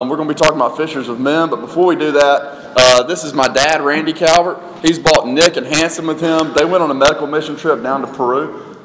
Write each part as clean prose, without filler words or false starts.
We're going to be talking about fishers of men, but before we do that, this is my dad, Randy Calvert. He's brought Nick and Hanson with him. They went on a medical mission trip down to Peru.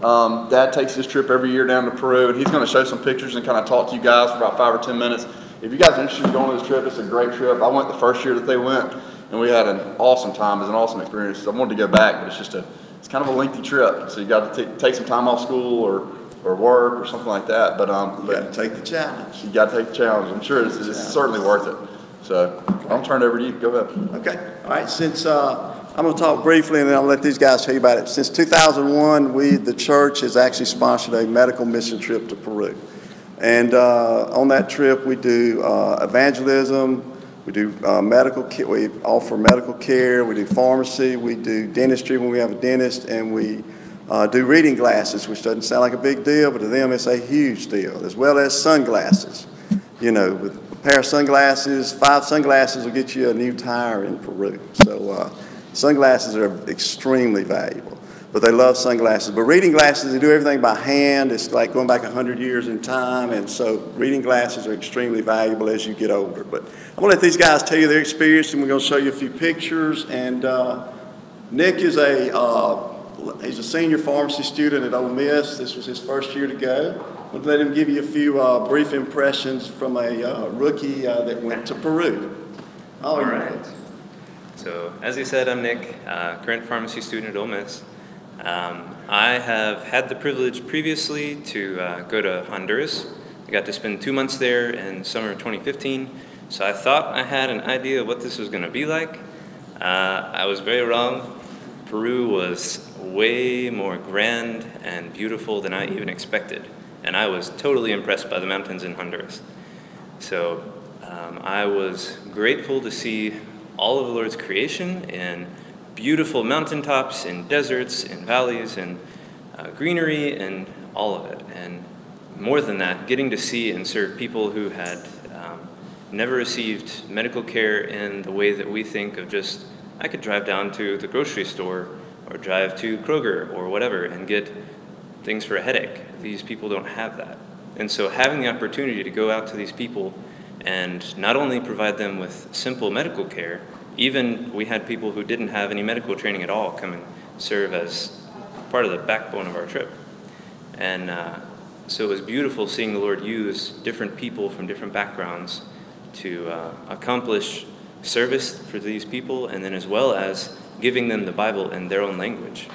Dad takes this trip every year down to Peru, and he's going to show some pictures and kind of talk to you guys for about 5 or 10 minutes. If you guys are interested in going on this trip, it's a great trip. I went the first year that they went, and we had an awesome time. It was an awesome experience. I wanted to go back, but it's kind of a lengthy trip, so you got to take some time off school or work or something like that. But you got to take the challenge. You got to take the challenge. I'm sure it's certainly worth it. So I'll turn it over to you. Go ahead. Okay. All right. Since I'm going to talk briefly, and then I'll let these guys tell you about it. Since 2001, the church has actually sponsored a medical mission trip to Peru. And on that trip, we do evangelism. We do medical care. We offer medical care. We do pharmacy. We do dentistry when we have a dentist, and we do reading glasses, which doesn't sound like a big deal, but to them it's a huge deal, as well as sunglasses. You know, with a pair of sunglasses, 5 sunglasses will get you a new tire in Peru. So sunglasses are extremely valuable, but they love sunglasses. But reading glasses, they do everything by hand. It's like going back 100 years in time, and so reading glasses are extremely valuable as you get older. But I'm going to let these guys tell you their experience, and we're going to show you a few pictures. And Nick is he's a senior pharmacy student at Ole Miss. This was his first year to go. I'll let him give you a few brief impressions from a rookie that went to Peru. All right. So, as he said, I'm Nick, current pharmacy student at Ole Miss. I have had the privilege previously to go to Honduras. I got to spend 2 months there in summer of 2015. So I thought I had an idea of what this was going to be like. I was very wrong. Peru was way more grand and beautiful than I even expected, and I was totally impressed by the mountains in Honduras. So I was grateful to see all of the Lord's creation in beautiful mountaintops, in deserts, in valleys, and greenery, and all of it. And more than that, getting to see and serve people who had never received medical care in the way that we think of just, I could drive down to the grocery store or drive to Kroger or whatever and get things for a headache. These people don't have that. And so having the opportunity to go out to these people and not only provide them with simple medical care, even we had people who didn't have any medical training at all come and serve as part of the backbone of our trip. And so it was beautiful seeing the Lord use different people from different backgrounds to accomplish service for these people, and then as well as giving them the Bible in their own language.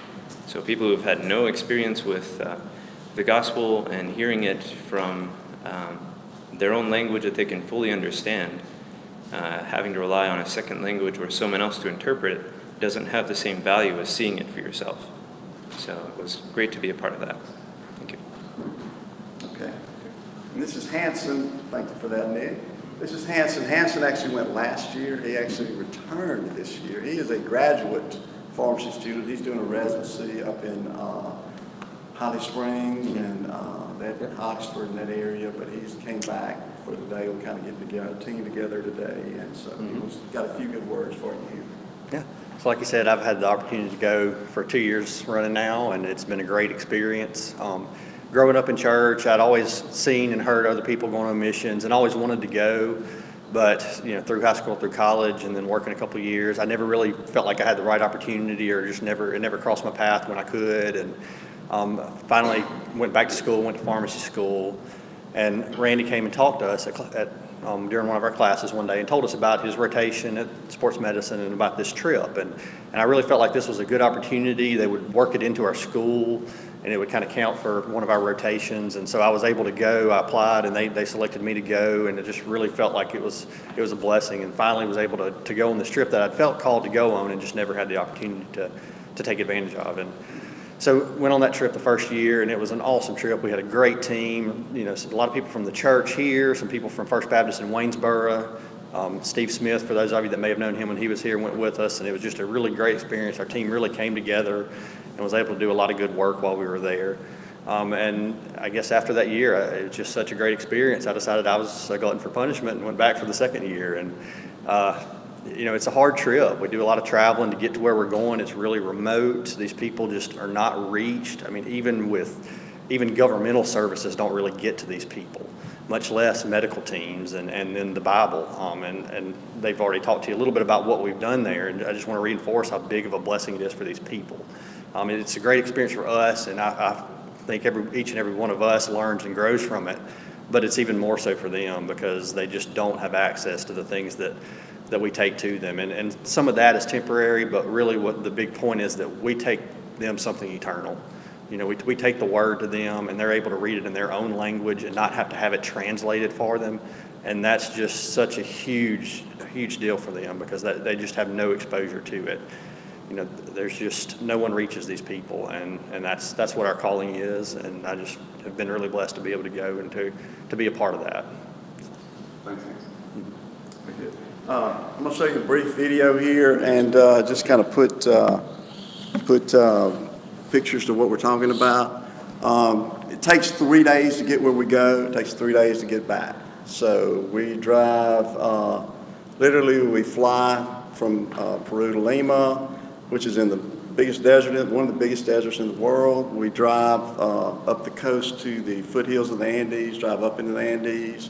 So people who've had no experience with the gospel and hearing it from their own language that they can fully understand, having to rely on a second language or someone else to interpret it doesn't have the same value as seeing it for yourself. So it was great to be a part of that. Thank you. Okay. And this is Hanson. Thank you for that, Nick. This is Hanson. Hanson actually went last year. He actually returned this year. He is a graduate pharmacy student. He's doing a residency up in Holly Springs and Oxford in that area, but he's came back for the day. We'll kind of get together, a team together today, and so he's got a few good words for you. Yeah. So like you said, I've had the opportunity to go for 2 years running now, and it's been a great experience. Growing up in church, I'd always seen and heard other people going on missions and always wanted to go, but through high school, through college, and then working a couple of years, I never really felt like I had the right opportunity, or just it never crossed my path when I could. And finally went back to school, went to pharmacy school, and Randy came and talked to us during one of our classes one day and told us about his rotation at sports medicine and about this trip. And I really felt like this was a good opportunity. They would work it into our school, and it would kind of count for one of our rotations. And so I was able to go. I applied, and they selected me to go, and it just really felt like it was a blessing. And finally was able to go on this trip that I'd felt called to go on and just never had the opportunity to take advantage of. And so went on that trip the first year, and it was an awesome trip. We had a great team. A lot of people from the church here, some people from First Baptist in Waynesboro. Steve Smith, for those of you that may have known him when he was here, went with us, and it was just a really great experience. Our team really came together and was able to do a lot of good work while we were there. And I guess after that year, it was just such a great experience. I decided I was a glutton for punishment and went back for the second year. And it's a hard trip. We do a lot of traveling to get to where we're going. It's really remote. These people just are not reached. I mean, even governmental services don't really get to these people. much less medical teams, and then the Bible. And they've already talked to you a little bit about what we've done there, and I just want to reinforce how big of a blessing it is for these people. It's a great experience for us, and I think each and every one of us learns and grows from it, but it's even more so for them because they just don't have access to the things that we take to them. And some of that is temporary, but really what the big point is that we take them something eternal. You know, we take the word to them, and they're able to read it in their own language and not have to have it translated for them. And that's just such a huge deal for them because they just have no exposure to it. You know, there's just no one reaches these people, and that's what our calling is. And I just have been really blessed to be able to go and to be a part of that. Thanks. I'm going to show you a brief video here and just kind of put pictures to what we're talking about. It takes 3 days to get where we go. It takes 3 days to get back. So we drive, literally we fly from Peru to Lima, which is in the biggest desert, one of the biggest deserts in the world. We drive up the coast to the foothills of the Andes, drive up into the Andes.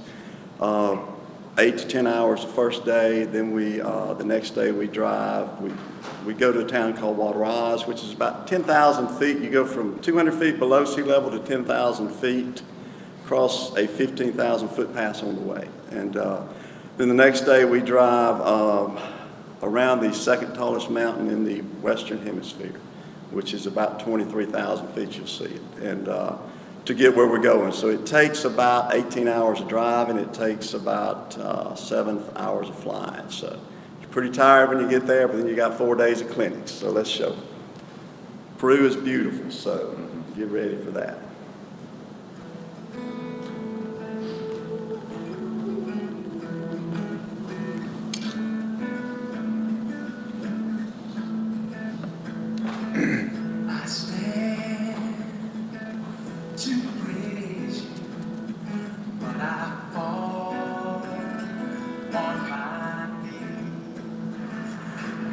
8 to 10 hours the first day. Then the next day we drive. We go to a town called Huaraz, which is about 10,000 feet. You go from 200 feet below sea level to 10,000 feet, cross a 15,000 foot pass on the way. And then the next day we drive around the second tallest mountain in the Western Hemisphere, which is about 23,000 feet, you'll see it. And to get where we're going. So it takes about 18 hours of driving. It takes about 7 hours of flying. So you're pretty tired when you get there, but then you got 4 days of clinics. So let's show. Peru is beautiful, so get ready for that.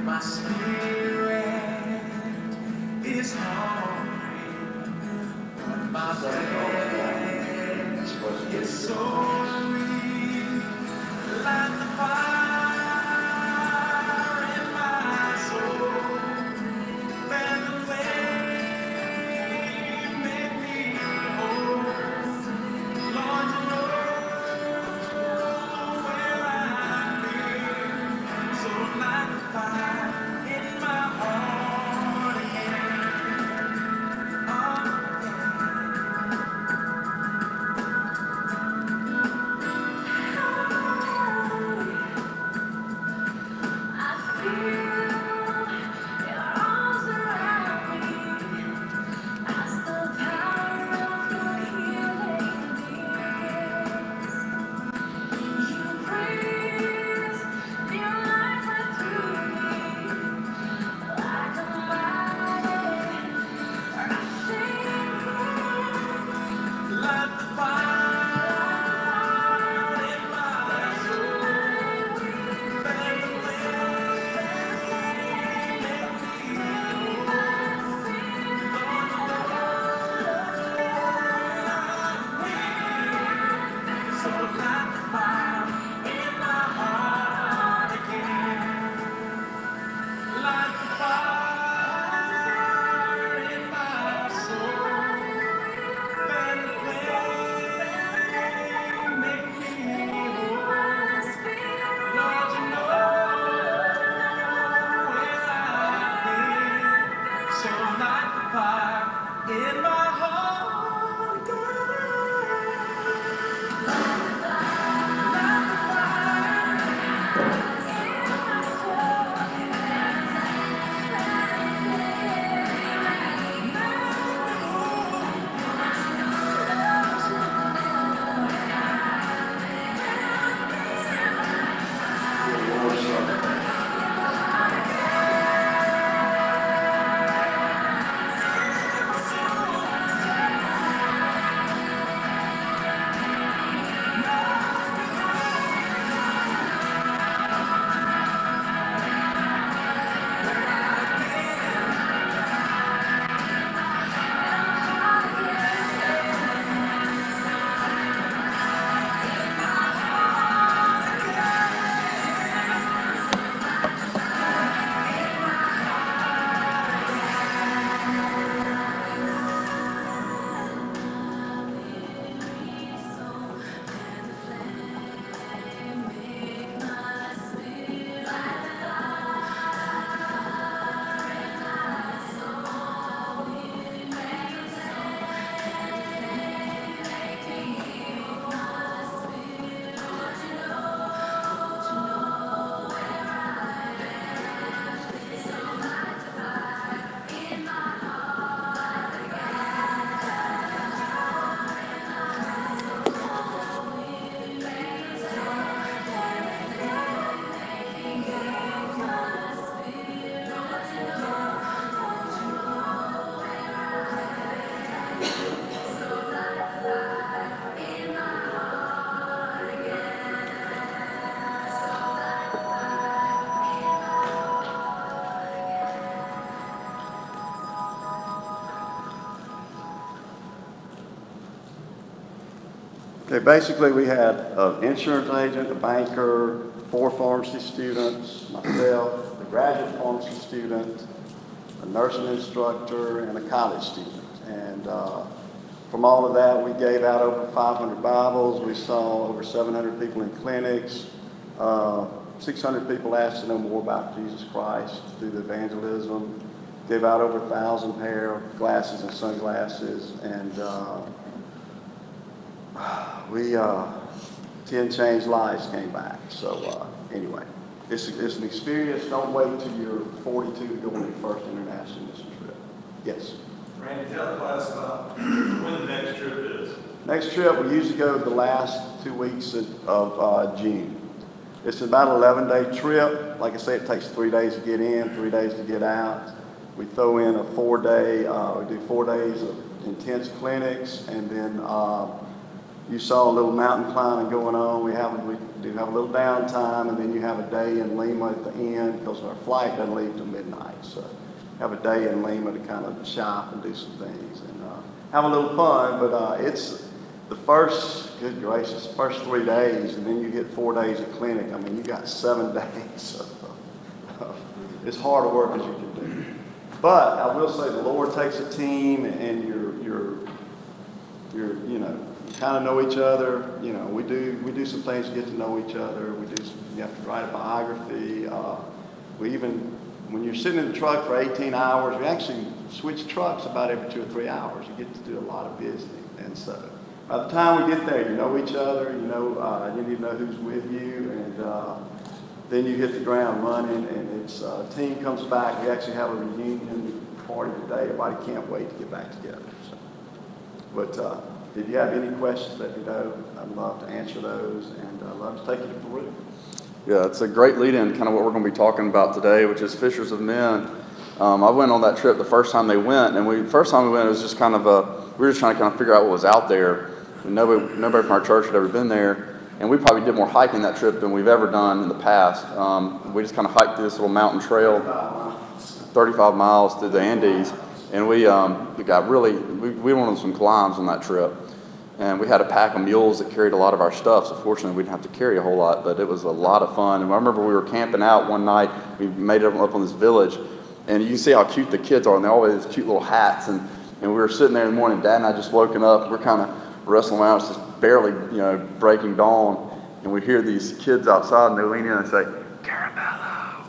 My spirit is hungry, but my flesh is so weak. Light the fire in my soul, fan the flame, make me whole. Lord, you know where I've been, so light the fire in my heart again. Light the fire in my soul, fan the flame, make me whole. Lord, you know so light the fire in my heart again. Light the fire in my soul, fan the flame, make me whole. Lord, you know where I've been, so light the fire in my heart again. Okay, basically we had an insurance agent, a banker, 4 pharmacy students, myself, a graduate pharmacy student, a nursing instructor, and a college student. And from all of that, we gave out over 500 Bibles. We saw over 700 people in clinics. 600 people asked to know more about Jesus Christ through the evangelism. Gave out over 1,000 pair of glasses and sunglasses. And we 10 changed lives came back. So anyway, it's an experience. Don't wait till you're 42 to go on your first international mission trip. Yes? Randy, tell the class about when the next trip is. Next trip, we usually go the last 2 weeks of June. It's about an 11-day trip. Like I say, it takes 3 days to get in, 3 days to get out. We throw in a 4-day, we do 4 days of intense clinics, and then you saw a little mountain climbing going on. We do have a little downtime, and then you have a day in Lima at the end because our flight doesn't leave till midnight. So have a day in Lima to kind of shop and do some things and have a little fun. But it's the first, good gracious, first 3 days, and then you get 4 days of clinic. I mean, you got 7 days. It's hard work as you can do. But I will say the Lord takes a team, and you're you know, kind of know each other. You know, we do some things to get to know each other. You have to write a biography. We even, when you're sitting in the truck for 18 hours, we actually switch trucks about every 2 or 3 hours. You get to do a lot of visiting. And so by the time we get there, you know each other, you need to know who's with you, and then you hit the ground running, and it's team comes back. We actually have a reunion party today. Everybody can't wait to get back together. So, but if you have any questions, let me know. I'd love to answer those, and I'd love to take you to Peru. Yeah, it's a great lead-in, kind of what we're going to be talking about today, which is Fishers of Men. I went on that trip the first time they went, and first time we went, it was just kind of we were just trying to kind of figure out what was out there. And nobody from our church had ever been there, and we probably did more hiking that trip than we've ever done in the past. We just kind of hiked this little mountain trail, 35 miles through the Andes, and we went on some climbs on that trip. And we had a pack of mules that carried a lot of our stuff, so fortunately we didn't have to carry a whole lot, but it was a lot of fun. And I remember we were camping out one night. We made it up on this village, and you can see how cute the kids are, and they all wear these cute little hats. And we were sitting there in the morning, Dad and I just woken up. We're kind of wrestling around. It's just barely, breaking dawn, and we hear these kids outside, and they lean in and say, "Caramello,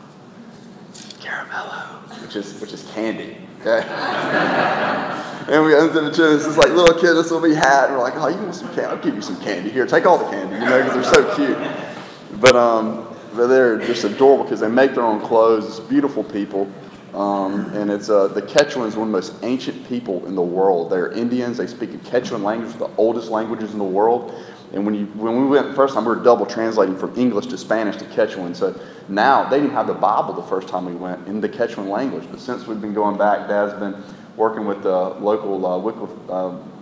caramello," which is candy. Okay. And we ended up doing this like little kid, this little wee hat, and we're like, "Oh, you want some candy? I'll give you some candy. Here, take all the candy," because they're so cute. But they're just adorable because they make their own clothes. It's beautiful people. And it's the Quechuans are one of the most ancient people in the world. They're Indians. They speak a Quechuan language, the oldest languages in the world. And when we went the first time, we were double translating from English to Spanish to Quechuan. So now they didn't have the Bible the first time we went in the Quechuan language. But since we've been going back, Dad's been working with the local Wycliffe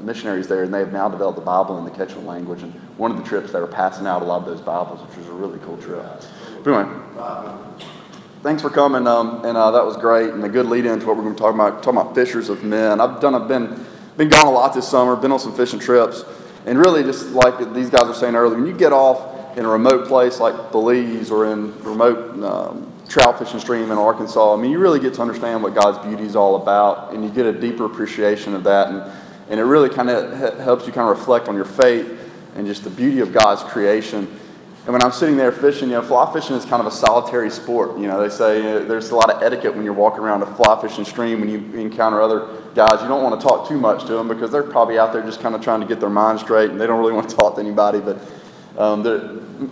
missionaries there, and they have now developed the Bible in the Quechuan language. And one of the trips, they were passing out a lot of those Bibles, which was a really cool trip. But anyway, thanks for coming, and that was great, and a good lead-in to what we're going to talk about fishers of men. I've been gone a lot this summer, been on some fishing trips, and really just like these guys were saying earlier, when you get off in a remote place like Belize or in remote trout fishing stream in Arkansas, I mean, you really get to understand what God's beauty is all about, and you get a deeper appreciation of that, and it really kind of helps you kind of reflect on your faith and just the beauty of God's creation. And when I'm sitting there fishing, fly fishing is kind of a solitary sport. They say there's a lot of etiquette when you're walking around a fly fishing stream. When you encounter other guys, you don't want to talk too much to them because they're probably out there just kind of trying to get their mind straight, and they don't really want to talk to anybody. But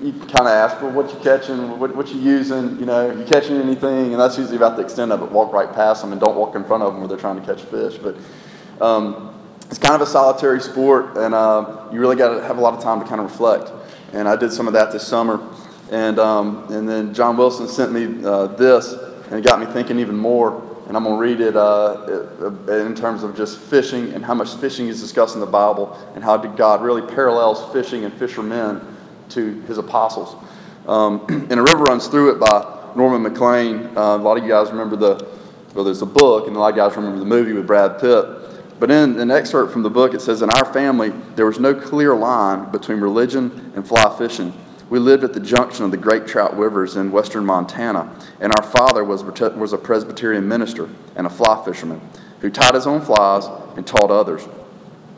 you kind of ask, well, what you catching? What you using? You catching anything? And that's usually about the extent of it. Walk right past them and don't walk in front of them where they're trying to catch fish. But it's kind of a solitary sport, and you really got to have a lot of time to kind of reflect. And I did some of that this summer. And then John Wilson sent me this, and it got me thinking even more. And I'm going to read it in terms of just fishing and how much fishing is discussed in the Bible and how God really parallels fishing and fishermen to his apostles. And A River Runs Through It by Norman McLean. A lot of you guys remember there's a book, and a lot of guys remember the movie with Brad Pitt. But in an excerpt from the book, it says, in our family, there was no clear line between religion and fly fishing. We lived at the junction of the great trout rivers in western Montana, and our father was a Presbyterian minister and a fly fisherman who tied his own flies and taught others.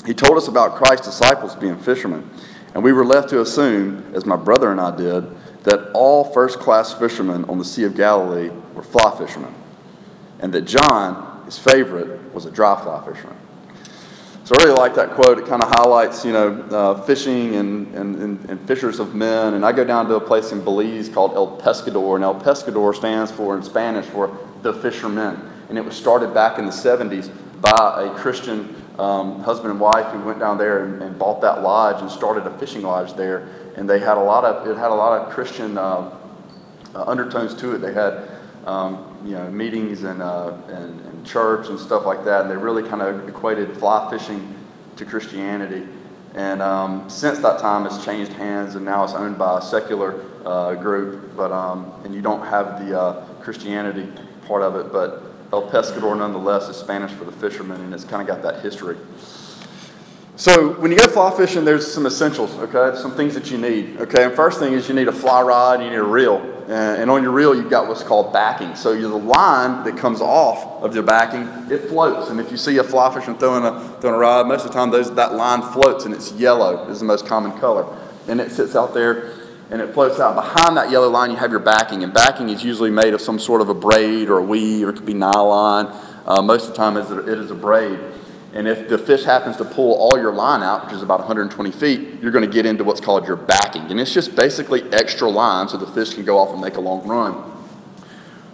He told us about Christ's disciples being fishermen, and we were left to assume, as my brother and I did, that all first-class fishermen on the Sea of Galilee were fly fishermen, and that John, his favorite, was a dry fly fisherman. So I really like that quote. It kind of highlights, fishing and fishers of men. And I go down to a place in Belize called El Pescador, and El Pescador stands for, in Spanish, for the fishermen. And it was started back in the 70s by a Christian husband and wife who went down there and bought that lodge and started a fishing lodge there. And they had a lot of Christian undertones to it. They had meetings and church and stuff like that, and they really kind of equated fly fishing to Christianity. And since that time, it's changed hands, and now it's owned by a secular group. But and you don't have the Christianity part of it, but El Pescador nonetheless is Spanish for the fisherman, and it's kind of got that history. So when you go fly fishing, there's some essentials, okay? Some things that you need, okay? And first thing is you need a fly rod, you need a reel. And on your reel, you've got what's called backing. So the line that comes off of the backing, it floats. And if you see a fly fisherman throwing a rod, most of the time that line floats, and it's yellow is the most common color. And it sits out there, and it floats out. Behind that yellow line, you have your backing. And backing is usually made of some sort of a braid or a weave, or it could be nylon. Most of the time, it is a braid. And if the fish happens to pull all your line out, which is about 120 feet, you're going to get into what's called your backing. And it's just basically extra line so the fish can go off and make a long run.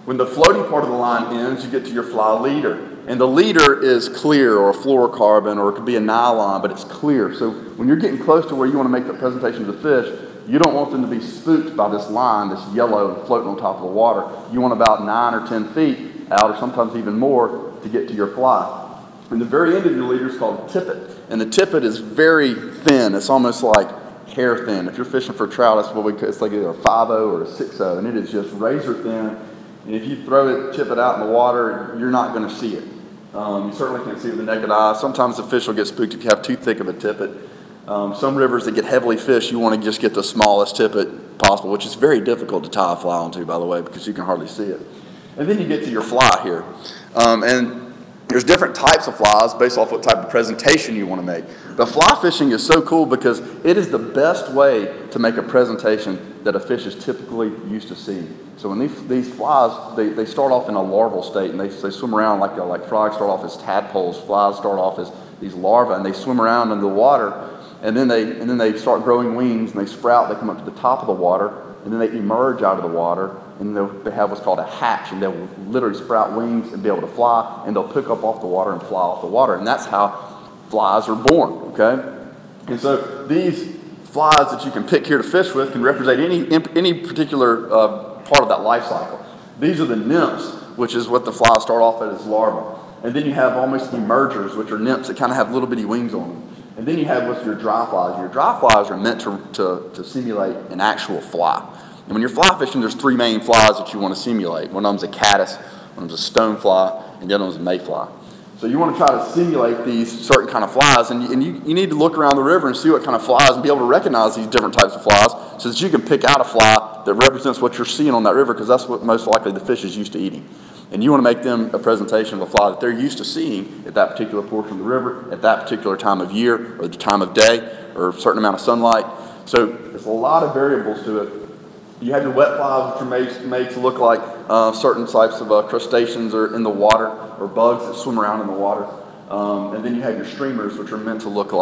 When the floating part of the line ends, you get to your fly leader. And the leader is clear, or a fluorocarbon, or it could be a nylon, but it's clear. So when you're getting close to where you want to make that presentation to the fish, you don't want them to be spooked by this line, this yellow floating on top of the water. You want about 9 or 10 feet out, or sometimes even more, to get to your fly. And the very end of your leader is called a tippet. And the tippet is very thin. It's almost like hair thin. If you're fishing for trout, it's like either a 5-0 or a 6-0. And it is just razor thin. And if you throw it, tip it out in the water, you're not going to see it. You certainly can't see it with the naked eye. Sometimes the fish will get spooked if you have too thick of a tippet. Some rivers that get heavily fished, you want to just get the smallest tippet possible, which is very difficult to tie a fly onto, by the way, because you can hardly see it. And then you get to your fly here. And there's different types of flies based off what type of presentation you want to make. But fly fishing is so cool because it is the best way to make a presentation that a fish is typically used to seeing. So when these flies, they start off in a larval state, and they swim around like frogs start off as tadpoles. Flies start off as these larvae, and they swim around in the water, and then they start growing wings, and they sprout. They come up to the top of the water, and then they emerge out of the water, and they have what's called a hatch, and they'll literally sprout wings and be able to fly, and they'll pick up off the water and fly off the water. And that's how flies are born, okay? And so these flies that you can pick here to fish with can represent any particular part of that life cycle. These are the nymphs, which is what the flies start off as larvae. And then you have almost emergers, which are nymphs that kind of have little bitty wings on them. And then you have what's your dry flies. Your dry flies are meant to simulate an actual fly. And when you're fly fishing, there's 3 main flies that you want to simulate. One of them's a caddis, one of them's a stonefly, and the other one's a mayfly. So you want to try to simulate these certain kind of flies, and you need to look around the river and see what kind of flies and be able to recognize these different types of flies so that you can pick out a fly that represents what you're seeing on that river, because that's what most likely the fish is used to eating. And you want to make them a presentation of a fly that they're used to seeing at that particular portion of the river, at that particular time of year, or the time of day, or a certain amount of sunlight. So there's a lot of variables to it. You have your wet flies, which are made to look like certain types of crustaceans or in the water, or bugs that swim around in the water. And then you have your streamers, which are meant to look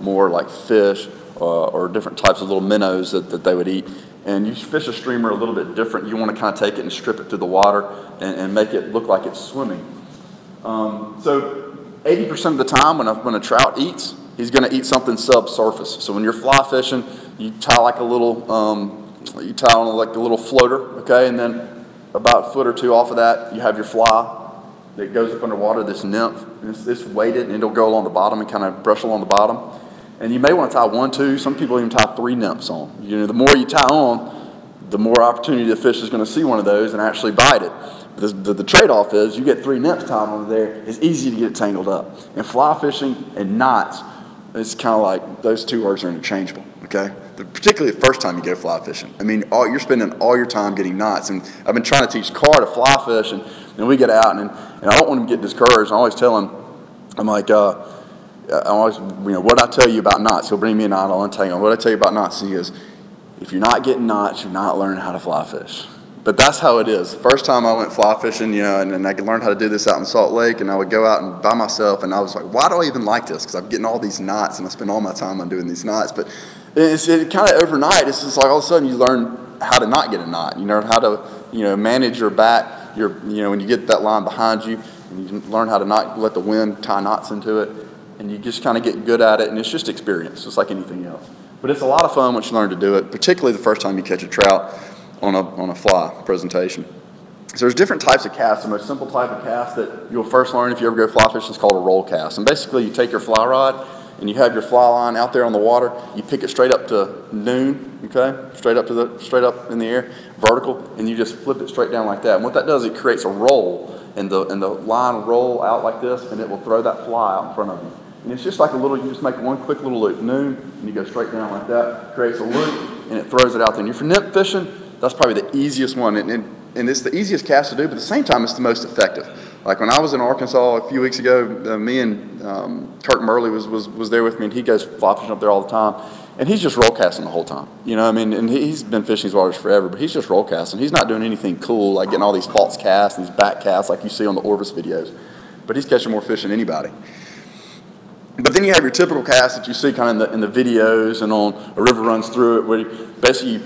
more like fish or different types of little minnows that they would eat. And you fish a streamer a little bit different. You want to kind of take it and strip it through the water and make it look like it's swimming. So 80% of the time when a trout eats, he's going to eat something subsurface. So when you're fly fishing, you tie like a little you tie on like a little floater, okay, and then about a foot or 2 off of that, you have your fly that goes up underwater, this nymph, and it's weighted, and it'll go along the bottom and kind of brush along the bottom. And you may want to tie 1, 2, some people even tie 3 nymphs on. The more you tie on, the more opportunity the fish is going to see one of those and actually bite it. The trade-off is you get 3 nymphs tied on there, it's easy to get tangled up. And fly fishing and knots, it's kind of like those two words are interchangeable, okay? Particularly the first time you go fly fishing. I mean, you're spending all your time getting knots. And I've been trying to teach Carr to fly fish, and we get out, and I don't want him to get discouraged. I always tell him, I'm like, I always, what did I tell you about knots? He'll bring me a knot, I'll untangle him. What did I tell you about knots? And he goes, if you're not getting knots, you're not learning how to fly fish. But that's how it is. First time I went fly fishing, and I learned how to do this out in Salt Lake, and I would go out and by myself, and I was like, why do I even like this? Because I'm getting all these knots, and I spend all my time on doing these knots. But it kind of overnight, it's just like all of a sudden you learn how to not get a knot. You learn how to, manage your back, when you get that line behind you, and you learn how to not let the wind tie knots into it, and you just kind of get good at it, and it's just experience, just like anything else. But it's a lot of fun once you learn to do it, particularly the first time you catch a trout on a fly presentation. So there's different types of casts. The most simple type of cast that you'll first learn if you ever go fly fishing is called a roll cast. And basically you take your fly rod and you have your fly line out there on the water. You pick it straight up to noon, okay? Straight up in the air, vertical, and you just flip it straight down like that. And what that does, it creates a roll, and the line will roll out like this, and it will throw that fly out in front of you. And it's just like you just make one quick little loop, noon, and you go straight down like that, creates a loop, and it throws it out there. And if you're nymph fishing, that's probably the easiest one, and it's the easiest cast to do, but at the same time, it's the most effective. Like when I was in Arkansas a few weeks ago, me and Kirk Murley was there with me, and he goes fly fishing up there all the time, and he's just roll casting the whole time. And he's been fishing these waters forever, but he's just roll casting. He's not doing anything cool, like getting all these false casts and these back casts like you see on the Orvis videos, but he's catching more fish than anybody. But then you have your typical cast that you see kind of in the videos and on A River Runs Through It, where basically you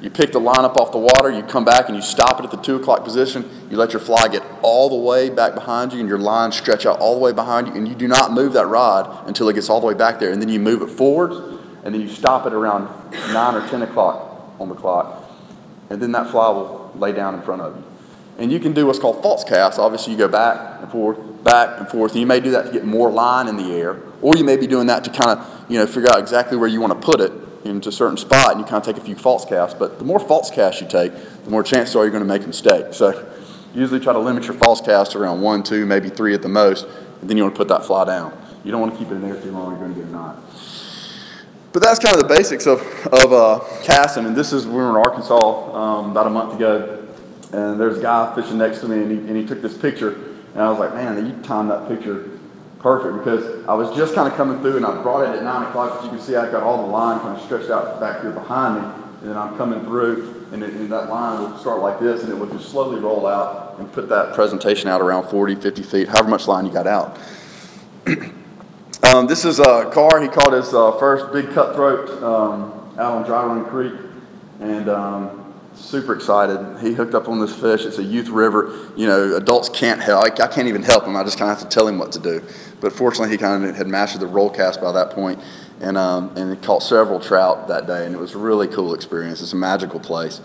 pick the line up off the water, you come back and you stop it at the 2 o'clock position, you let your fly get all the way back behind you and your line stretch out all the way behind you, and you do not move that rod until it gets all the way back there, and then you move it forwards, and then you stop it around 9 or 10 o'clock on the clock, and then that fly will lay down in front of you. And you can do what's called false casts. Obviously, you go back and forth, and you may do that to get more line in the air, or you may be doing that to kind of, figure out exactly where you want to put it into a certain spot, and you kind of take a few false casts. But the more false casts you take, the more chances are you're going to make a mistake. So usually try to limit your false casts to around 1, 2, maybe 3 at the most, and then you want to put that fly down. You don't want to keep it in there too long, you're going to get a knot. But that's kind of the basics of casting, and this is, we were in Arkansas about a month ago, and there's a guy fishing next to me, and he took this picture, and I was like, man, you timed that picture perfect, because I was just kind of coming through, and I brought it at 9 o'clock, but you can see I got all the line kind of stretched out back here behind me, and then I'm coming through, and that line would start like this, and it would just slowly roll out and put that presentation out around 40, 50 feet, however much line you got out. This is Carr. He caught his first big cutthroat out on Dry Run Creek, and super excited. He hooked up on this fish. It's a youth river. Adults can't help. I can't even help him. I just kind of have to tell him what to do. But fortunately, he kind of had mastered the roll cast by that point, and he caught several trout that day, and it was a really cool experience. It's a magical place.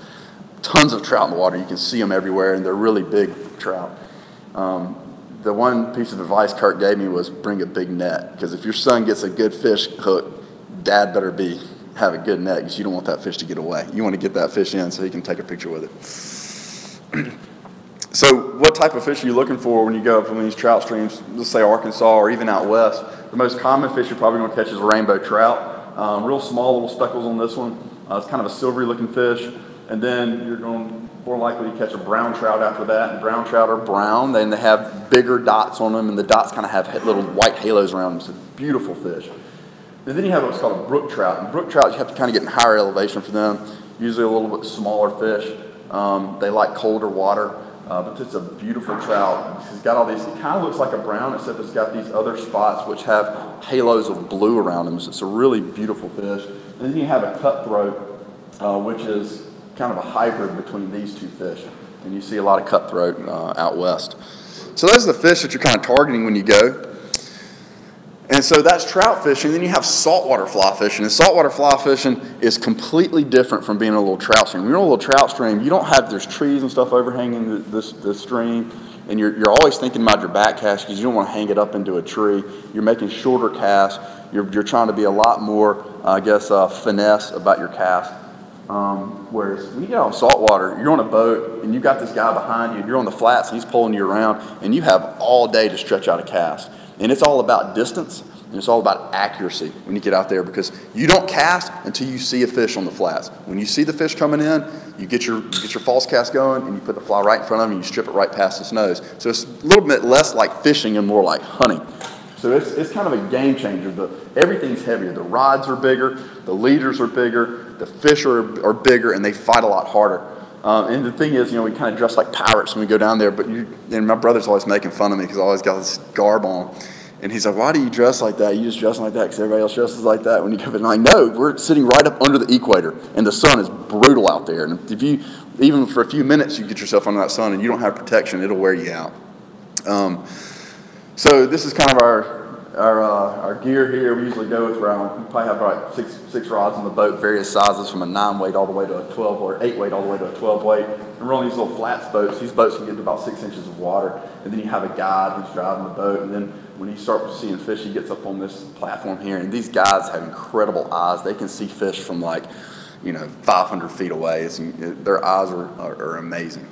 Tons of trout in the water. You can see them everywhere, and they're really big trout. The one piece of advice Kirk gave me was bring a big net, because if your son gets a good fish hook, Dad better have a good net, because you don't want that fish to get away. You want to get that fish in so he can take a picture with it. So what type of fish are you looking for when you go up from these trout streams, let's say Arkansas or even out west? The most common fish you're probably going to catch is a rainbow trout. Real small little speckles on this one. It's kind of a silvery looking fish. And then you're going more likely to catch a brown trout after that. And brown trout are brown, then they have bigger dots on them, and the dots kind of have little white halos around them. It's a beautiful fish. And then you have what's called a brook trout. And brook trout, you have to kind of get in higher elevation for them, usually a little bit smaller fish. They like colder water, but it's a beautiful trout. It's got all these, it kind of looks like a brown, except it's got these other spots which have halos of blue around them. So it's a really beautiful fish. And then you have a cutthroat, which is kind of a hybrid between these two fish. And you see a lot of cutthroat out west. So those are the fish that you're kind of targeting when you go. And so that's trout fishing. Then you have saltwater fly fishing. And saltwater fly fishing is completely different from being in a little trout stream. When you're in a little trout stream, you don't have, there's trees and stuff overhanging the stream. And you're always thinking about your back cast, because you don't want to hang it up into a tree. You're making shorter casts. You're trying to be a lot more, finesse about your cast. Whereas when you get out of saltwater, you're on a boat and you got this guy behind you, you're on the flats and he's pulling you around, and you have all day to stretch out a cast. And it's all about distance, and it's all about accuracy when you get out there, because you don't cast until you see a fish on the flats. When you see the fish coming in, you get your false cast going, and you put the fly right in front of him, and you strip it right past his nose. So it's a little bit less like fishing and more like hunting. So it's kind of a game changer. Everything's heavier. The rods are bigger, the leaders are bigger, the fish are bigger, and they fight a lot harder. And the thing is, we kind of dress like pirates when we go down there. And my brother's always making fun of me because I always got this garb on. And he's like, why do you dress like that? You just dress like that because everybody else dresses like that when you come in. And I know, we're sitting right up under the equator, and the sun is brutal out there. And if you, even for a few minutes, you get yourself under that sun and you don't have protection, it'll wear you out. So this is kind of our gear here. We usually go with around, we probably have like six rods on the boat, various sizes from a 9 weight all the way to a 12 or 8 weight all the way to a 12 weight. And we're on these little flats boats. These boats can get to about 6 inches of water. And then you have a guide who's driving the boat. And then when you start seeing fish, he gets up on this platform here. And these guys have incredible eyes. They can see fish from 500 feet away. Their eyes are amazing.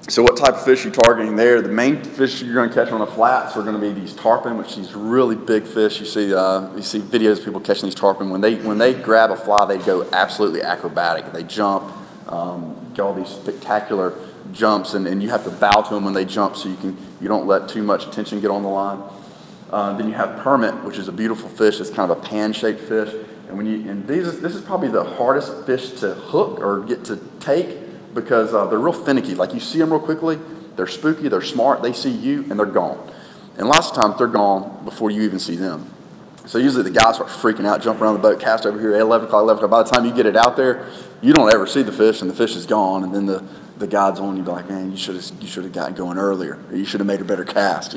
So what type of fish are you targeting there? The main fish you're going to catch on the flats are going to be these tarpon, which are these really big fish. You see videos of people catching these tarpon. When they grab a fly, they go absolutely acrobatic. They jump, get all these spectacular jumps, and you have to bow to them when they jump so you don't let too much attention get on the line. Then you have permit, which is a beautiful fish. It's kind of a pan-shaped fish, and this is probably the hardest fish to hook or get to take, because they're real finicky. Like, you see them real quickly, they're spooky, they're smart, they see you, and they're gone. And lots of times they're gone before you even see them. So usually the guys start freaking out, jump around the boat, cast over here at 11 o'clock. By the time you get it out there, you don't ever see the fish, and the fish is gone. And then the guide's on you, be like, man, you should have gotten going earlier, or you should have made a better cast,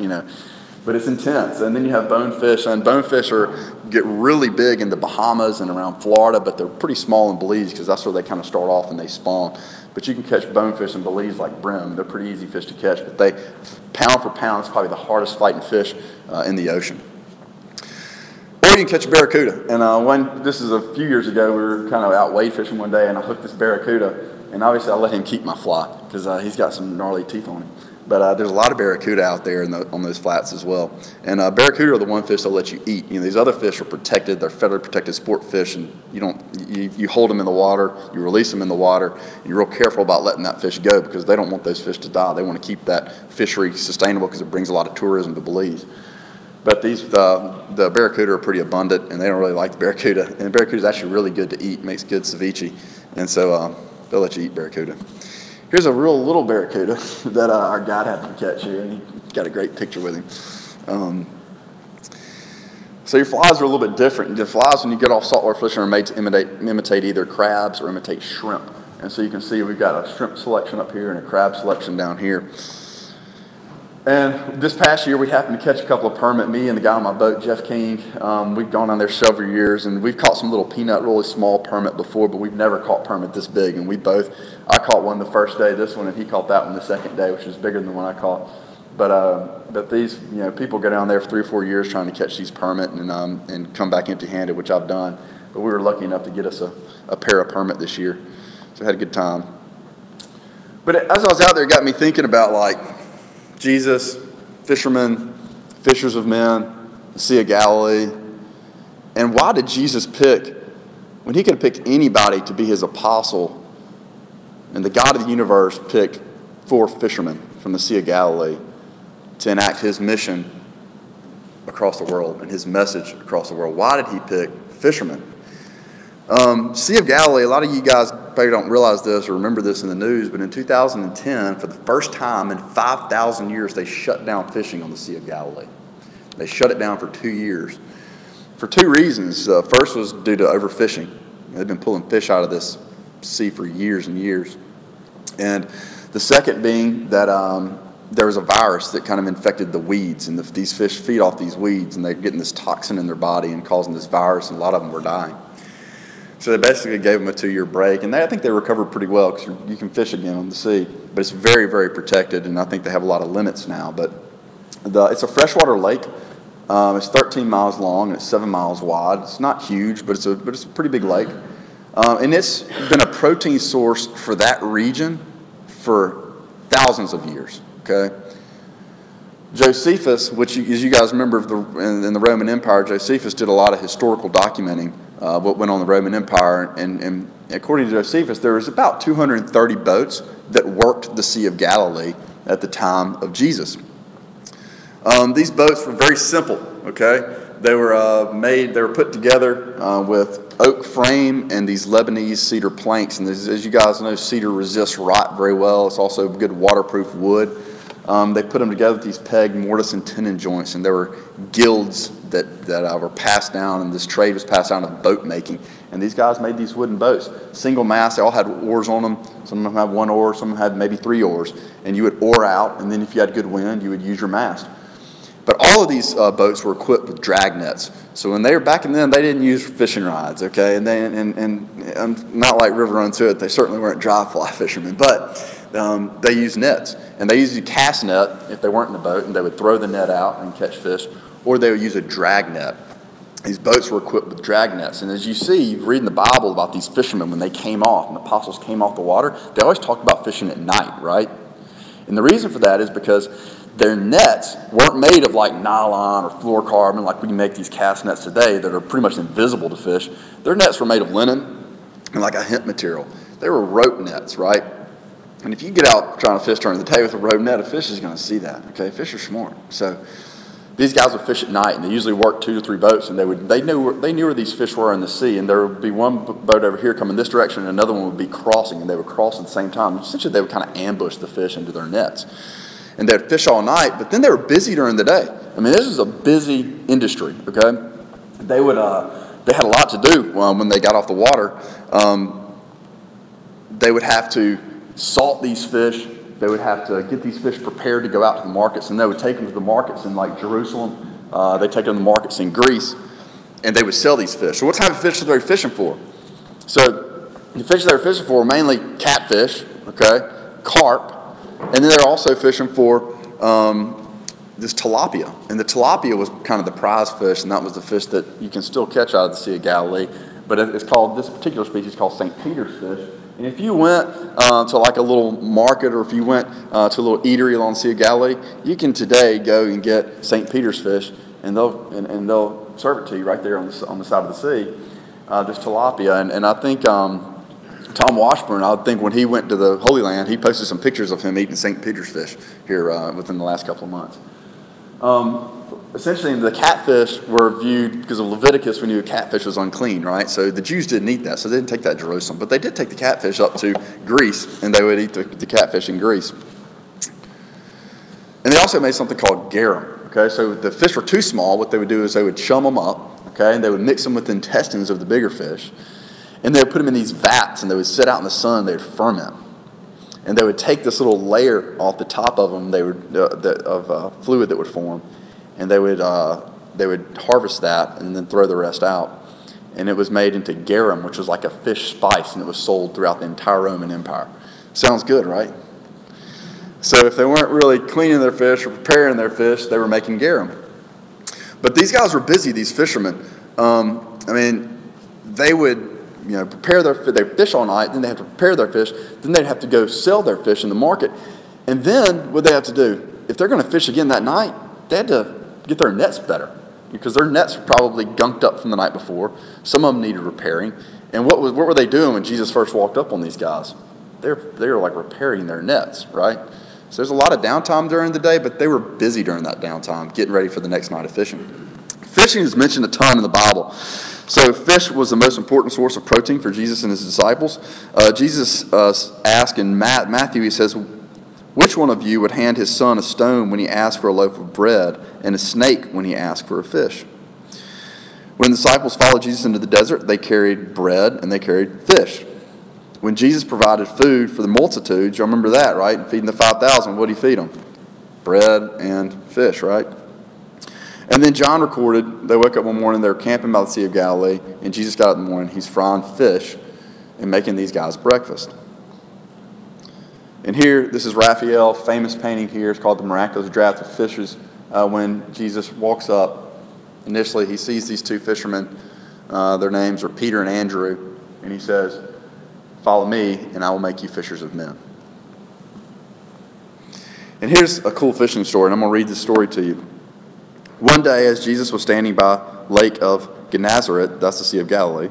But it's intense. And then you have bonefish, and bonefish get really big in the Bahamas and around Florida, but they're pretty small in Belize because that's where they kind of start off and they spawn. But you can catch bonefish in Belize like brim. They're pretty easy fish to catch, but they, pound for pound, it's probably the hardest fighting fish in the ocean. Or you can catch a barracuda. And this is a few years ago, we were kind of out wade fishing one day, and I hooked this barracuda. And obviously I let him keep my fly because he's got some gnarly teeth on him. But there's a lot of barracuda out there on those flats as well. And barracuda are the one fish they'll let you eat. These other fish are protected. They're federally protected sport fish, and you hold them in the water, you release them in the water, and you're real careful about letting that fish go because they don't want those fish to die. They want to keep that fishery sustainable because it brings a lot of tourism to Belize. But the barracuda are pretty abundant, and they don't really like the barracuda. And the barracuda is actually really good to eat. It makes good ceviche. And so they'll let you eat barracuda. Here's a real little barracuda that our guide happened to catch here, and he got a great picture with him. So your flies are a little bit different. The flies, when you get off saltwater fishing, are made to imitate either crabs or imitate shrimp. And so you can see we've got a shrimp selection up here and a crab selection down here. And this past year, we happened to catch a couple of permit. Me and the guy on my boat, Jeff King, we've gone on there several years, and we've caught some little peanut, really small permit before, but we've never caught permit this big. And I caught one the first day, this one, and he caught that one the second day, which was bigger than the one I caught. But these, people go down there for 3 or 4 years trying to catch these permit and come back empty-handed, which I've done. But we were lucky enough to get us a pair of permit this year, so I had a good time. But as I was out there, it got me thinking about Jesus, fishermen, fishers of men, the Sea of Galilee. And why did Jesus pick, when he could have picked anybody to be his apostle, and the God of the universe picked 4 fishermen from the Sea of Galilee to enact his mission across the world and his message across the world? Why did he pick fishermen? Sea of Galilee, a lot of you guys probably don't realize this or remember this in the news, but in 2010, for the first time in 5,000 years, they shut down fishing on the Sea of Galilee. They shut it down for 2 years for 2 reasons. First was due to overfishing. They've been pulling fish out of this sea for years and years. And the second being that there was a virus that kind of infected the weeds, and these fish feed off these weeds, and they're getting this toxin in their body and causing this virus, and a lot of them were dying. So they basically gave them a 2-year break, and I think they recovered pretty well because you can fish again on the sea. But it's very, very protected, and I think they have a lot of limits now. But it's a freshwater lake. It's 13 miles long and it's 7 miles wide. It's not huge, but it's a pretty big lake. And it's been a protein source for that region for thousands of years, okay? Josephus, which, as you guys remember in the Roman Empire, Josephus did a lot of historical documenting what went on in the Roman Empire. And according to Josephus, there was about 230 boats that worked the Sea of Galilee at the time of Jesus. These boats were very simple, okay? They were put together with oak frame and these Lebanese cedar planks. And as you guys know, cedar resists rot very well. It's also good waterproof wood. They put them together with these pegged mortise and tenon joints, and there were guilds that were passed down, and this trade was passed down of boat making. And these guys made these wooden boats, single mast. They all had oars on them. Some of them had one oar, some of them had maybe 3 oars. And you would oar out, and then if you had good wind, you would use your mast. But all of these boats were equipped with drag nets. So when they were back in then, they didn't use fishing rods, okay? And not like River Unto It, they certainly weren't dry fly fishermen, but they used nets. And they used a cast net if they weren't in the boat, and they would throw the net out and catch fish, or they would use a drag net. These boats were equipped with drag nets. And as you see, you read in the Bible about these fishermen when they came off, and the apostles came off the water, they always talked about fishing at night, right? And the reason for that is because their nets weren't made of like nylon or fluorocarbon like we make these cast nets today that are pretty much invisible to fish. Their nets were made of linen and like a hemp material. They were rope nets, right? And if you get out trying to fish during the day with a rope net, a fish is going to see that, okay? Fish are smart. So these guys would fish at night, and they usually worked 2 to 3 boats, and they knew where these fish were in the sea, and there would be one boat over here coming this direction, and another one would be crossing, and they would cross at the same time. Essentially, they would kind of ambush the fish into their nets. And they'd fish all night, but then they were busy during the day. I mean, this is a busy industry, okay? They had a lot to do when they got off the water. They would have to salt these fish. They would have to get these fish prepared to go out to the markets, and they would take them to the markets in like Jerusalem. They take them to the markets in Greece, and they would sell these fish. So what type of fish were they fishing for? So the fish they were fishing for were mainly catfish, okay, carp, and then they're also fishing for this tilapia. And the tilapia was kind of the prize fish, and that was the fish that you can still catch out of the Sea of Galilee. But it's called, this particular species is called St. Peter's fish. And if you went to like a little market, or if you went to a little eatery along the Sea of Galilee, you can today go and get St. Peter's fish, and they'll serve it to you right there on the side of the sea, this tilapia. And I think Tom Washburn, I think when he went to the Holy Land, he posted some pictures of him eating St. Peter's fish here within the last couple of months. Essentially, the catfish were viewed, because of Leviticus, we knew catfish was unclean, right? So the Jews didn't eat that, so they didn't take that to Jerusalem. But they did take the catfish up to Greece, and they would eat the catfish in Greece. And they also made something called garum, okay? So the fish were too small. What they would do is they would chum them up, okay? And they would mix them with the intestines of the bigger fish. And they would put them in these vats, and they would sit out in the sun, they would ferment. And they would take this little layer off the top of them, of fluid that would form, and they would harvest that and then throw the rest out. And it was made into garum, which was like a fish spice, and it was sold throughout the entire Roman Empire. Sounds good, right? So if they weren't really cleaning their fish or preparing their fish, they were making garum. But these guys were busy, these fishermen. They would prepare they fish all night, then they have to prepare their fish, then they'd have to go sell their fish in the market. And then what they have to do, if they're going to fish again that night, they had to get their nets better, because their nets were probably gunked up from the night before. Some of them needed repairing. And what were they doing when Jesus first walked up on these guys? They were like repairing their nets, right? So there's a lot of downtime during the day, but they were busy during that downtime, getting ready for the next night of fishing. Fishing is mentioned a ton in the Bible. So fish was the most important source of protein for Jesus and his disciples. Jesus asked in Matthew, he says, "Which one of you would hand his son a stone when he asked for a loaf of bread, and a snake when he asked for a fish?" When the disciples followed Jesus into the desert, they carried bread and they carried fish. When Jesus provided food for the multitudes, you remember that, right? Feeding the 5,000, what did he feed them? Bread and fish, right? And then John recorded, they woke up one morning, they were camping by the Sea of Galilee, and Jesus got up in the morning, he's frying fish and making these guys breakfast. And here, this is Raphael, famous painting here, it's called The Miraculous Draught of Fishes. When Jesus walks up, initially he sees these two fishermen, their names are Peter and Andrew, and he says, "Follow me, and I will make you fishers of men." And here's a cool fishing story, and I'm going to read this story to you. One day, as Jesus was standing by Lake of Gennesaret, that's the Sea of Galilee,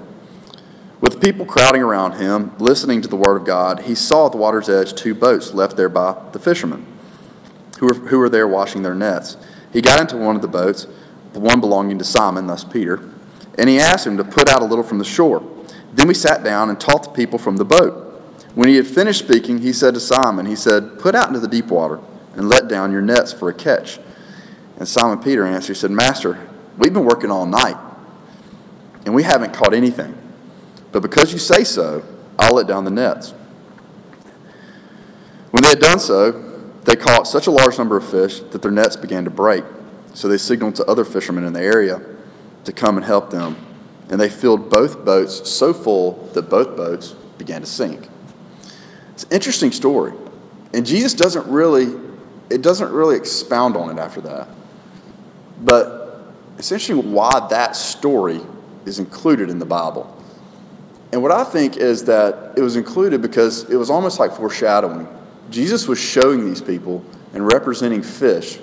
with people crowding around him, listening to the word of God, he saw at the water's edge 2 boats left there by the fishermen who were there washing their nets. He got into one of the boats, the one belonging to Simon, thus Peter, and he asked him to put out a little from the shore. Then we sat down and taught the people from the boat. When he had finished speaking, he said to Simon, he said, "Put out into the deep water and let down your nets for a catch." And Simon Peter answered, he said, "Master, we've been working all night, and we haven't caught anything. But because you say so, I'll let down the nets." When they had done so, they caught such a large number of fish that their nets began to break. So they signaled to other fishermen in the area to come and help them. And they filled both boats so full that both boats began to sink. It's an interesting story. And Jesus doesn't really expound on it after that. But it's interesting why that story is included in the Bible. And what I think is that it was included because it was almost like foreshadowing. Jesus was showing these people and representing fish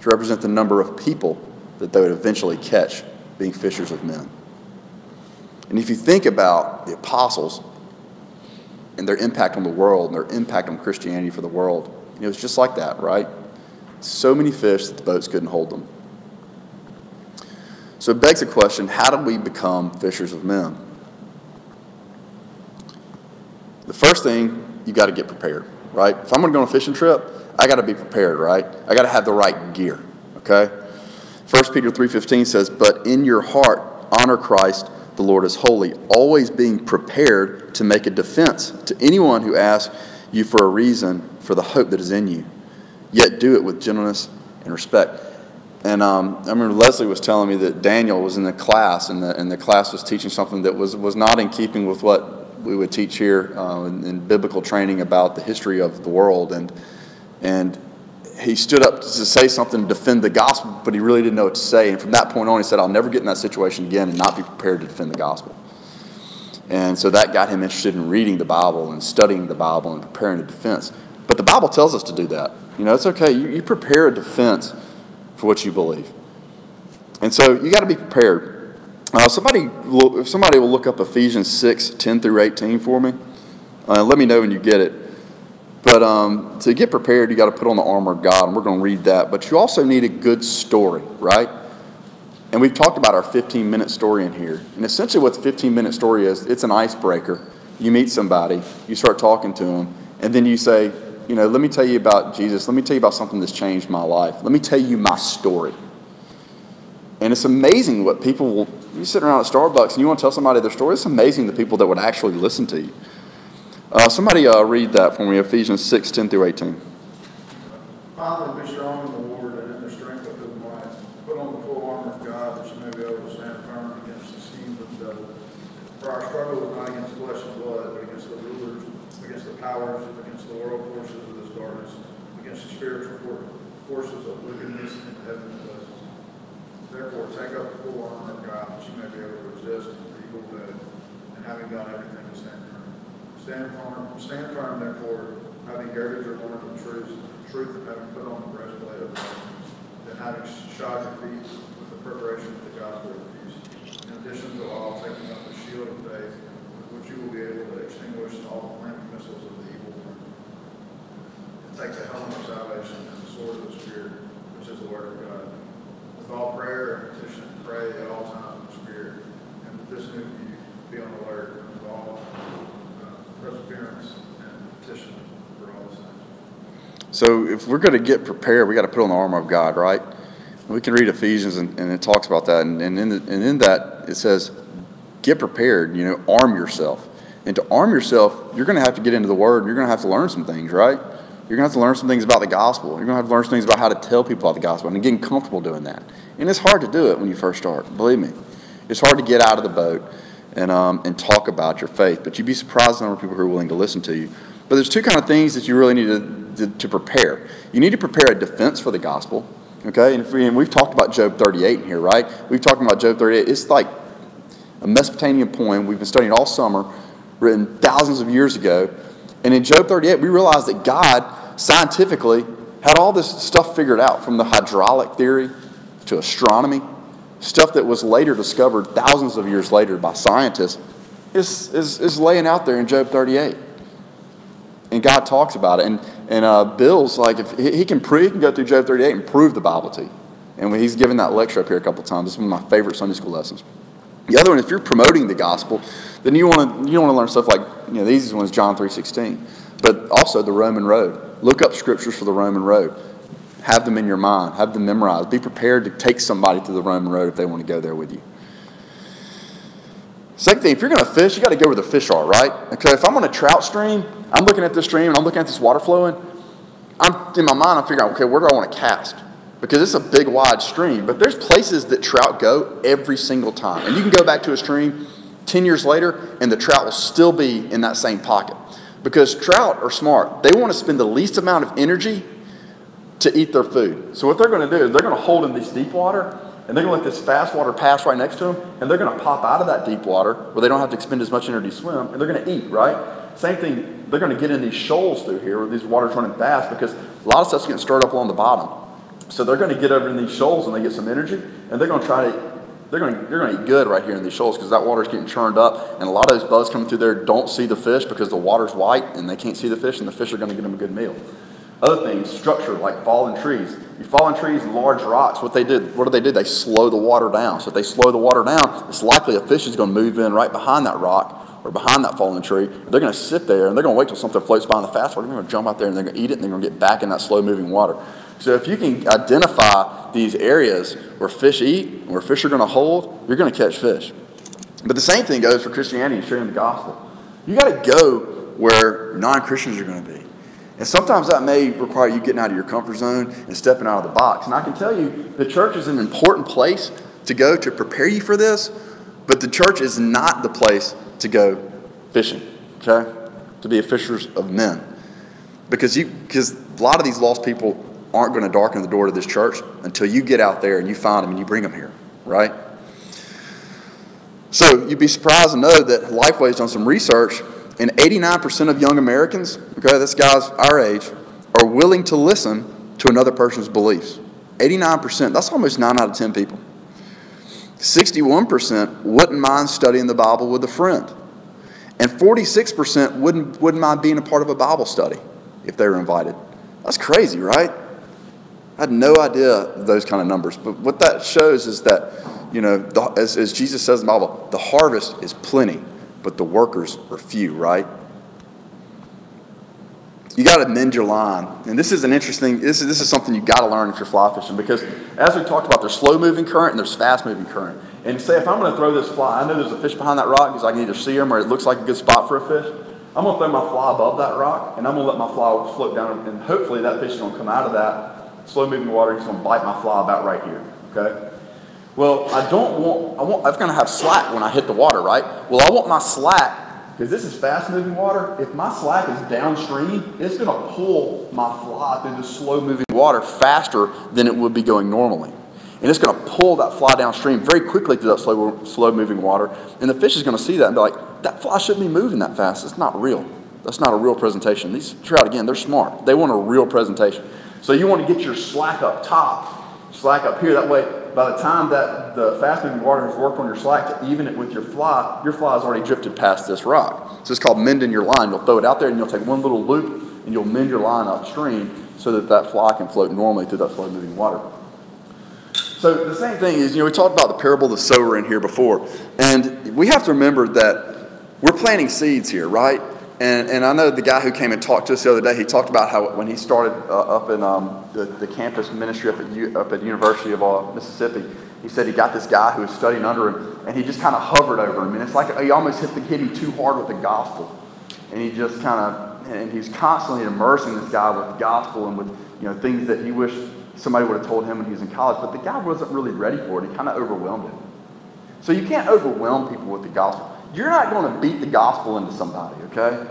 to represent the number of people that they would eventually catch, being fishers of men. And if you think about the apostles and their impact on the world and their impact on Christianity for the world, it was just like that, right? So many fish that the boats couldn't hold them. So it begs the question, how do we become fishers of men? The first thing, you got to get prepared, right? If I'm going to go on a fishing trip, I got to be prepared, right? I got to have the right gear, okay? 1 Peter 3:15 says, "But in your heart, honor Christ, the Lord is holy, always being prepared to make a defense to anyone who asks you for a reason for the hope that is in you. Yet do it with gentleness and respect." And I remember Leslie was telling me that Daniel was in the class, and the class was teaching something that was not in keeping with what we would teach here in biblical training about the history of the world. And he stood up to say something to defend the gospel, but he really didn't know what to say. And from that point on, he said, "I'll never get in that situation again and not be prepared to defend the gospel." And so that got him interested in reading the Bible and studying the Bible and preparing a defense. But the Bible tells us to do that. It's okay. You prepare a defense for what you believe. And so you got to be prepared. If somebody will look up Ephesians 6:10-18 for me, let me know when you get it. But to get prepared, you got to put on the armor of God, and we're going to read that. But you also need a good story, right? And we've talked about our 15-minute story in here. And essentially what the 15-minute story is, it's an icebreaker. You meet somebody, you start talking to them, and then you say, let me tell you about Jesus. Let me tell you about something that's changed my life. Let me tell you my story. And it's amazing what people will, you sit around at Starbucks and you want to tell somebody their story, it's amazing the people that would actually listen to you. Somebody read that for me, Ephesians 6:10-18. Finally, be strong in the Lord and in the strength of his might. Put on the full armor of God that you may be able to stand firm against the schemes of the devil. For our struggle is not against flesh and blood, but against the rulers, against the powers, against the world forces of this darkness, against the spiritual forces of wickedness in heavenly places. Therefore, take up the full armor of God that you may be able to resist the evil day, and having done everything to stand firm. Stand firm, therefore, having girded your loins with truth, and having put on the breastplate of righteousness, then having shod your feet with the preparation of the gospel of peace. In addition to all, taking up the shield of faith, with which you will be able to extinguish all the flaming missiles of the evil one. And take the helmet of salvation and the sword of the Spirit, which is the word of God. With all prayer and petition, pray at all times in the Spirit, and with this new view, be on alert, and with all perseverance and petition for all the saints. So if we're going to get prepared, we got to put on the armor of God, right? We can read Ephesians, and it talks about that. And in that, it says, get prepared, arm yourself. And to arm yourself, you're going to have to get into the Word, and you're going to have to learn some things, right? You're going to have to learn some things about the gospel. You're going to have to learn some things about how to tell people about the gospel and getting comfortable doing that. And it's hard to do it when you first start, believe me. It's hard to get out of the boat and talk about your faith. But you'd be surprised the number of people who are willing to listen to you. But there's two kind of things that you really need to prepare. You need to prepare a defense for the gospel, okay? And we've talked about Job 38 in here, right? We've talked about Job 38. It's like a Mesopotamian poem we've been studying all summer written thousands of years ago. And in Job 38, we realize that God scientifically had all this stuff figured out, from the hydraulic theory to astronomy, stuff that was later discovered thousands of years later by scientists, is laying out there in Job 38. And God talks about it. And Bill's like, if he can go through Job 38 and prove the Bible to you. And when he's given that lecture up here a couple times, it's one of my favorite Sunday school lessons. The other one, if you're promoting the gospel, then you want to learn stuff like, the easiest one is John 3:16, but also the Roman road. Look up scriptures for the Roman road. Have them in your mind. Have them memorized. Be prepared to take somebody to the Roman road if they want to go there with you. Second thing, if you're going to fish, you got to go where the fish are, right? Okay, if I'm on a trout stream, I'm looking at this stream and I'm looking at this water flowing, in my mind, I'm figuring out, okay, where do I want to cast? Because it's a big, wide stream. But there's places that trout go every single time. And you can go back to a stream 10 years later, and the trout will still be in that same pocket. Because trout are smart. They want to spend the least amount of energy to eat their food. So what they're going to do is they're going to hold in this deep water, and they're going to let this fast water pass right next to them, and they're going to pop out of that deep water where they don't have to expend as much energy to swim, and they're going to eat, right? Same thing, they're going to get in these shoals through here where these water's running fast, because a lot of stuff's getting stirred up along the bottom. So they're going to get over in these shoals and they get some energy, and they're going to eat good right here in these shoals, because that water's getting churned up, and a lot of those bugs coming through there don't see the fish because the water's white and they can't see the fish, and the fish are going to get them a good meal. Other things, structure, like fallen trees. You fall in trees and large rocks, what do they do? They slow the water down. So if they slow the water down, it's likely a fish is going to move in right behind that rock or behind that fallen tree. They're going to sit there and they're going to wait till something floats by in the fast water. They're going to jump out there and they're going to eat it, and they're going to get back in that slow moving water. So if you can identify these areas where fish eat and where fish are going to hold, you're going to catch fish. But the same thing goes for Christianity and sharing the gospel. You got to go where non-Christians are going to be. And sometimes that may require you getting out of your comfort zone and stepping out of the box. And I can tell you, the church is an important place to go to prepare you for this, but the church is not the place to go fishing, okay? To be a fishers of men. Because a lot of these lost people aren't going to darken the door to this church until you get out there and you find them and you bring them here, right? So you'd be surprised to know that Lifeway's done some research, and 89% of young Americans, okay, this guy's our age, are willing to listen to another person's beliefs. 89%, that's almost 9 out of 10 people. 61% wouldn't mind studying the Bible with a friend. And 46% wouldn't mind being a part of a Bible study if they were invited. That's crazy, right? I had no idea those kind of numbers. But what that shows is that, as Jesus says in the Bible, the harvest is plenty, but the workers are few, right? You got to mend your line. And this is an interesting, this is something you got to learn if you're fly fishing, because as we talked about, there's slow moving current and there's fast moving current. And say if I'm going to throw this fly, I know there's a fish behind that rock because I can either see him or it looks like a good spot for a fish. I'm going to throw my fly above that rock, and I'm going to let my fly float down, and hopefully that fish is going to come out of that slow moving water and he's going to bite my fly about right here, okay? Well, I'm going to have slack when I hit the water, right? Well, I want my slack, because this is fast moving water. If my slack is downstream, it's going to pull my fly through the slow moving water faster than it would be going normally. And it's going to pull that fly downstream very quickly through that slow moving water. And the fish is going to see that and be like, that fly shouldn't be moving that fast. It's not real. That's not a real presentation. These trout, again, they're smart. They want a real presentation. So you want to get your slack up top, slack up here. That way, by the time that the fast-moving water has worked on your slack to even it with your fly has already drifted past this rock. So it's called mending your line. You'll throw it out there and you'll take one little loop and you'll mend your line upstream so that that fly can float normally through that slow-moving water. So the same thing is, we talked about the parable of the sower in here before. And we have to remember that we're planting seeds here, right? And I know the guy who came and talked to us the other day, he talked about how when he started up in the campus ministry up at the University of Mississippi, he said he got this guy who was studying under him, and he just kind of hovered over him. And it's like he almost hit him too hard with the gospel. And he just and he's constantly immersing this guy with the gospel and with things that he wished somebody would have told him when he was in college. But the guy wasn't really ready for it. He kind of overwhelmed him. So you can't overwhelm people with the gospel. You're not going to beat the gospel into somebody, okay?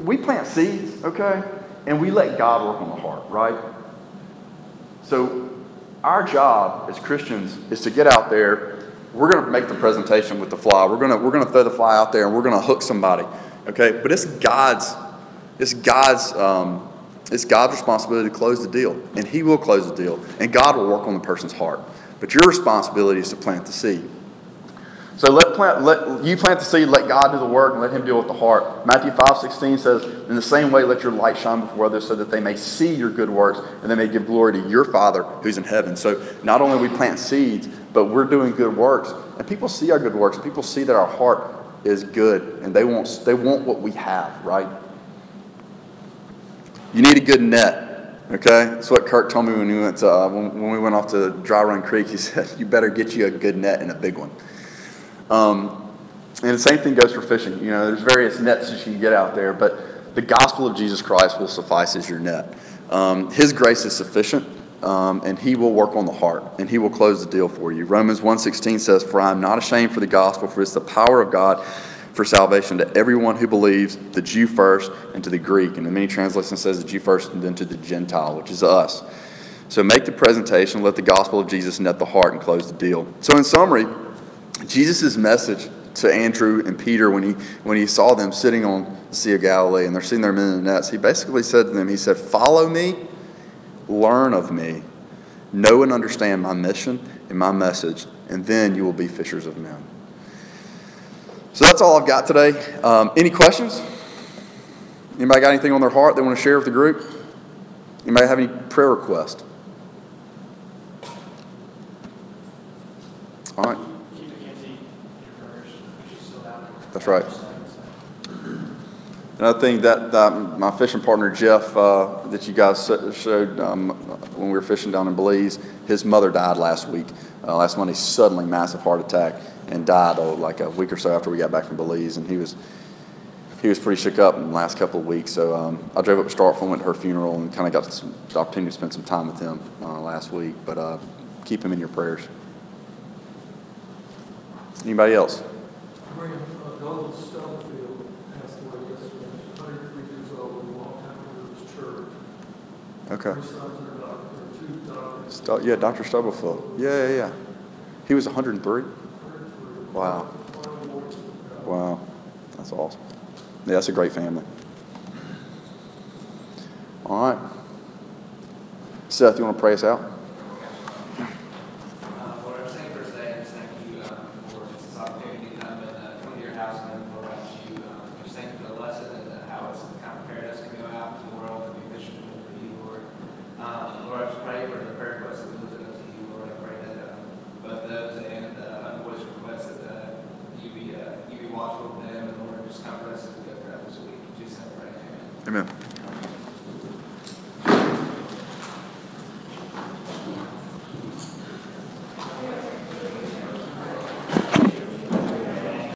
We plant seeds, okay? And we let God work on the heart, right? So our job as Christians is to get out there we're going to make the presentation with the fly. We're going to throw the fly out there and we're going to hook somebody. Okay, but it's God's responsibility to close the deal, and He will close the deal, and God will work on the person's heart. But your responsibility is to plant the seed. So let you plant the seed, let God do the work, and let Him deal with the heart. Matthew 5:16 says, in the same way, let your light shine before others so that they may see your good works and they may give glory to your Father who's in heaven. So not only we plant seeds, but we're doing good works. And people see our good works. People see that our heart is good, and they want what we have, right? You need a good net, okay? That's what Kurt told me when we went to, when we went off to Dry Run Creek. He said, you better get you a good net and a big one. And the same thing goes for fishing. You know, there's various nets that you can get out there, but the gospel of Jesus Christ will suffice as your net. His grace is sufficient, and He will work on the heart, and He will close the deal for you. Romans 1:16 says, for I am not ashamed for the gospel, for it's the power of God for salvation to everyone who believes, the Jew first and to the Greek. And in many translations it says the Jew first and then to the Gentile, which is us. So make the presentation, let the gospel of Jesus net the heart and close the deal. So in summary, Jesus' message to Andrew and Peter when he saw them sitting on the Sea of Galilee and they're sitting there mending the nets, He basically said to them, He said, follow me, learn of me, know and understand my mission and my message, and then you will be fishers of men. So that's all I've got today. Any questions? Anybody got anything on their heart they want to share with the group? Anybody have any prayer requests? All right. That's right. Another thing that my fishing partner Jeff, that you guys showed when we were fishing down in Belize, his mother died last week. Last Monday, suddenly massive heart attack, and died like a week or so after we got back from Belize. And he was pretty shook up in the last couple of weeks. So I drove up to Starkville and went to her funeral and kind of got the opportunity to spend some time with him last week. But keep him in your prayers. Anybody else? Donald Stubblefield passed away yesterday, 103 years old, a long time ago in his church. Okay. Three sons are two doctors. Yeah, Dr. Stubblefield. Yeah. He was 103? Wow. Wow. That's awesome. Yeah, that's a great family. All right. Seth, you want to pray us out? Lord, I'm saying first today, I just thank you for just this opportunity to come and come to your house and learn more about you. Just thank you for the lesson and how it's kind of prepared us to go out into the world and be fishing for you, Lord. Lord, I just pray for the prayer requests that we lift up to you, Lord. I pray that both those and unvoiced requests that you be watchful of them, and Lord, just comfort us as we go throughout this week. In Jesus' name, I pray. Amen. Amen.